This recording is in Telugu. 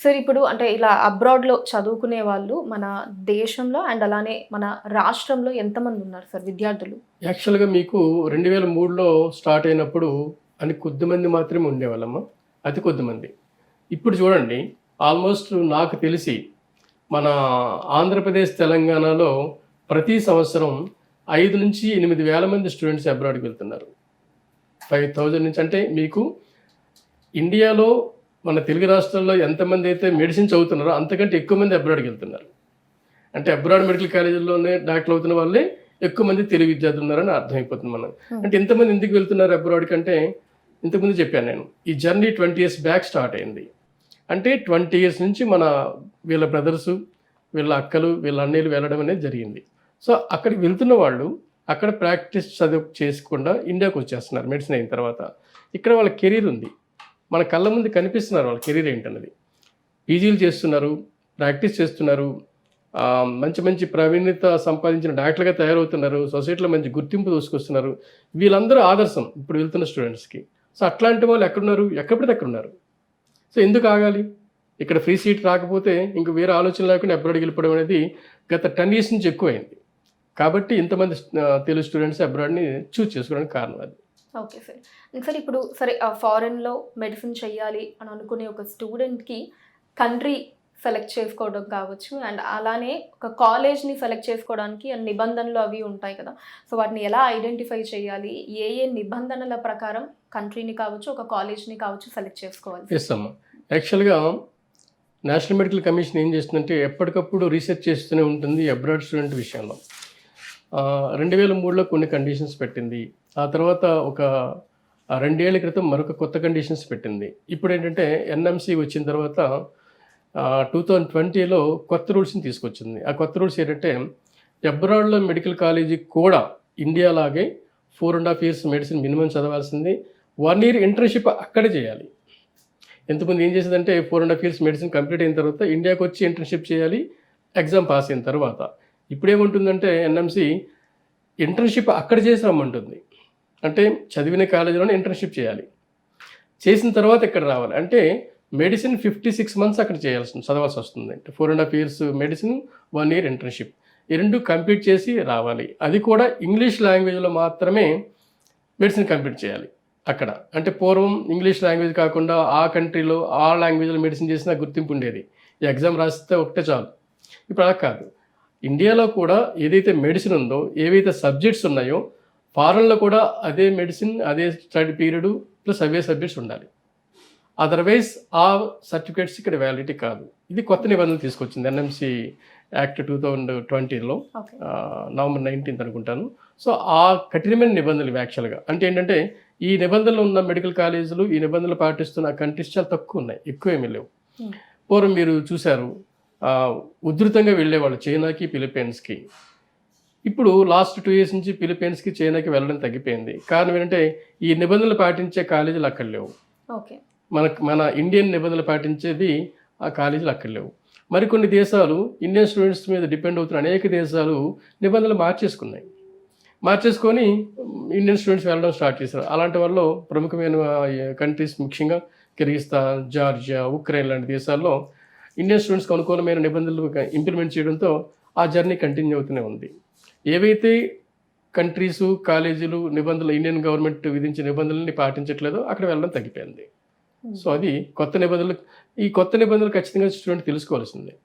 సార్ ఇప్పుడు అంటే ఇలా అబ్రాడ్‌లో చదువుకునే వాళ్ళు మన దేశంలో అండ్ అలానే మన రాష్ట్రంలో ఎంతమంది ఉన్నారు సార్ విద్యార్థులు? యాక్చువల్‌గా మీకు 2003లో స్టార్ట్ అయినప్పుడు అని కొద్దిమంది మాత్రమే ఉండేవాళ్ళమ్మా. అతి కొద్దిమంది. ఇప్పుడు చూడండి ఆల్మోస్ట్ నాకు తెలిసి మన ఆంధ్రప్రదేశ్, తెలంగాణలో ప్రతి సంవత్సరం 5,000-8,000 మంది స్టూడెంట్స్ అబ్రాడ్‌కి వెళ్తున్నారు. 5,000 నుంచి అంటే మీకు ఇండియాలో మన తెలుగు రాష్ట్రాల్లో ఎంతమంది అయితే మెడిసిన్ చదువుతున్నారో అంతకంటే ఎక్కువ మంది అబ్రాడ్‌కి వెళ్తున్నారు. అంటే అబ్రాడ్ మెడికల్ కాలేజీల్లోనే డాక్టర్లు అవుతున్న వాళ్ళే ఎక్కువ మంది తెలుగు విద్యార్థులు ఉన్నారని అర్థమైపోతుంది మనకు. అంటే ఇంతమంది ఎందుకు వెళ్తున్నారు అబ్రాడ్ కంటే ఇంతకుముందు చెప్పాను నేను. ఈ జర్నీ 20 ఇయర్స్ బ్యాక్ స్టార్ట్ అయింది. అంటే 20 ఇయర్స్ నుంచి మన వీళ్ళ బ్రదర్సు, వీళ్ళ అక్కలు, వీళ్ళ అన్నయ్యలు వెళ్ళడం అనేది జరిగింది. సో అక్కడికి వెళ్తున్న వాళ్ళు అక్కడ ప్రాక్టీస్ చదువు చేసుకుండా ఇండియాకి వచ్చేస్తున్నారు మెడిసిన్ అయిన తర్వాత. ఇక్కడ వాళ్ళ కెరీర్ ఉంది. మన కళ్ళ ముందు కనిపిస్తున్నారు వాళ్ళ కెరీర్ ఏంటన్నది. పీజీలు చేస్తున్నారు, ప్రాక్టీస్ చేస్తున్నారు, మంచి మంచి ప్రావీణ్యత సంపాదించిన డాక్టర్లుగా తయారవుతున్నారు, సొసైటీలో మంచి గుర్తింపు తీసుకొస్తున్నారు. వీళ్ళందరూ ఆదర్శం ఇప్పుడు వెళ్తున్న స్టూడెంట్స్కి. సో అట్లాంటి వాళ్ళు ఎక్కడున్నారు? ఎక్కడ పడితే అక్కడ ఉన్నారు. సో ఎందుకు ఆగాలి? ఇక్కడ ఫ్రీ సీట్ రాకపోతే ఇంక వేరే ఆలోచన లేకుండా అబ్రాడ్కి వెళ్ళిపోవడం అనేది గత 10 ఇయర్స్ నుంచి ఎక్కువైంది. కాబట్టి ఇంతమంది తెలుగు స్టూడెంట్స్ అబ్రాడ్ని చూస్ చేసుకోవడానికి కారణం అది. Okay sir. సార్ ఇప్పుడు సరే ఫారెన్‌లో మెడిసిన్ చేయాలి అని అనుకునే ఒక స్టూడెంట్‌కి కంట్రీ సెలెక్ట్ చేసుకోవడం కావచ్చు అండ్ అలానే ఒక కాలేజ్‌ని సెలెక్ట్ చేసుకోవడానికి నిబంధనలు అవి ఉంటాయి కదా! సో వాటిని ఎలా ఐడెంటిఫై చేయాలి? ఏ ఏ నిబంధనల ప్రకారం కంట్రీని కావచ్చు, ఒక కాలేజ్‌ని కావచ్చు సెలెక్ట్ చేసుకోవాలి? ఎస్ అమ్మా. యాక్చువల్‌గా నేషనల్ మెడికల్ కమిషన్ ఏం చేస్తుందంటే ఎప్పటికప్పుడు రీసెర్చ్ చేస్తూనే ఉంటుంది అబ్రాడ్ స్టూడెంట్ విషయంలో. 2003లో కొన్ని కండిషన్స్ పెట్టింది. ఆ తర్వాత ఒక 2 ఏళ్ల క్రితం మరొక కొత్త కండిషన్స్ పెట్టింది. ఇప్పుడు ఏంటంటే ఎన్ఎంసీ వచ్చిన తర్వాత 2020లో కొత్త రూల్స్ని తీసుకొచ్చింది. ఆ కొత్త రూల్స్ ఏంటంటే అబ్రాడ్లో మెడికల్ కాలేజీకి కూడా ఇండియా లాగే 4.5 ఇయర్స్ మెడిసిన్ మినిమం చదవాల్సింది. 1 ఇయర్ ఇంటర్న్షిప్ అక్కడే చేయాలి. ఎంతమంది ఏం చేసేదంటే 4.5 ఇయర్స్ మెడిసిన్ కంప్లీట్ అయిన తర్వాత ఇండియాకి వచ్చి ఇంటర్న్షిప్ చేయాలి ఎగ్జామ్ పాస్ అయిన తర్వాత. ఇప్పుడేముంటుందంటే ఎన్ఎంసీ ఇంటర్న్షిప్ అక్కడ చేసి రమ్మంటుంది. అంటే చదివిన కాలేజీలోనే ఇంటర్న్షిప్ చేయాలి. చేసిన తర్వాత ఇక్కడ రావాలి. అంటే మెడిసిన్ 56 మంత్స్ అక్కడ చదవాల్సి వస్తుంది. 4.5 ఇయర్స్ మెడిసిన్, 1 ఇయర్ ఇంటర్న్షిప్. ఈ 2 కంప్లీట్ చేసి రావాలి. అది కూడా ఇంగ్లీష్ లాంగ్వేజ్లో మాత్రమే మెడిసిన్ కంప్లీట్ చేయాలి అక్కడ. అంటే పూర్వం ఇంగ్లీష్ లాంగ్వేజ్ కాకుండా ఆ కంట్రీలో ఆ లాంగ్వేజ్లో మెడిసిన్ చేసిన గుర్తింపు ఉండేది. ఈ ఎగ్జామ్ రాస్తే ఒకటే చాలు. ఇప్పుడు అలా కాదు. ఇండియాలో కూడా ఏదైతే మెడిసిన్ ఉందో, ఏవైతే సబ్జెక్ట్స్ ఉన్నాయో ఫారెన్లో కూడా అదే మెడిసిన్, అదే స్టడీ పీరియడ్ ప్లస్ అవే సబ్జెక్ట్స్ ఉండాలి. అదర్వైజ్ ఆ సర్టిఫికేట్స్ ఇక్కడ వ్యాలిడిటీ కాదు. ఇది కొత్త నిబంధనలు తీసుకొచ్చింది ఎన్ఎంసీ యాక్ట్ 2020లో నవంబర్ 19th అనుకుంటాను. సో ఆ కఠినమైన నిబంధనలు యాక్చువల్గా అంటే ఏంటంటే ఈ నిబంధనలు ఉన్న మెడికల్ కాలేజీలు ఈ నిబంధనలు పాటిస్తున్న కంట్రీస్ చాలా తక్కువ ఉన్నాయి, ఎక్కువేమీ లేవు. పూర్వం మీరు చూశారు ఉధృతంగా వెళ్ళేవాళ్ళు చైనాకి, ఫిలిప్పీన్స్కి. ఇప్పుడు లాస్ట్ 2 ఇయర్స్ నుంచి ఫిలిప్పీన్స్కి, చైనాకి వెళ్ళడం తగ్గిపోయింది. కారణం ఏంటంటే ఈ నిబంధనలు పాటించే కాలేజీలు అక్కడ లేవు. మన ఇండియన్ నిబంధనలు పాటించేది ఆ కాలేజీలు అక్కడ లేవు. మరికొన్ని దేశాలు ఇండియన్ స్టూడెంట్స్ మీద డిపెండ్ అవుతున్న అనేక దేశాలు నిబంధనలు మార్చేసుకొని ఇండియన్ స్టూడెంట్స్ వెళ్ళడం స్టార్ట్ చేశారు. అలాంటి వాళ్ళు ప్రముఖమైన కంట్రీస్ ముఖ్యంగా కిర్గిస్తాన్, జార్జియా, ఉక్రెయిన్ లాంటి దేశాల్లో ఇండియన్ స్టూడెంట్స్కి అనుకూలమైన నిబంధనలు ఇంప్లిమెంట్ చేయడంతో ఆ జర్నీ కంటిన్యూ అవుతూనే ఉంది. ఏవైతే కంట్రీసు, కాలేజీలు నిబంధనలు ఇండియన్ గవర్నమెంట్ విధించిన నిబంధనల్ని పాటించట్లేదో అక్కడ వెళ్ళడం తగ్గిపోయింది. సో అది కొత్త నిబంధనలు. ఈ కొత్త నిబంధనలు ఖచ్చితంగా స్టూడెంట్ తెలుసుకోవాల్సిందే.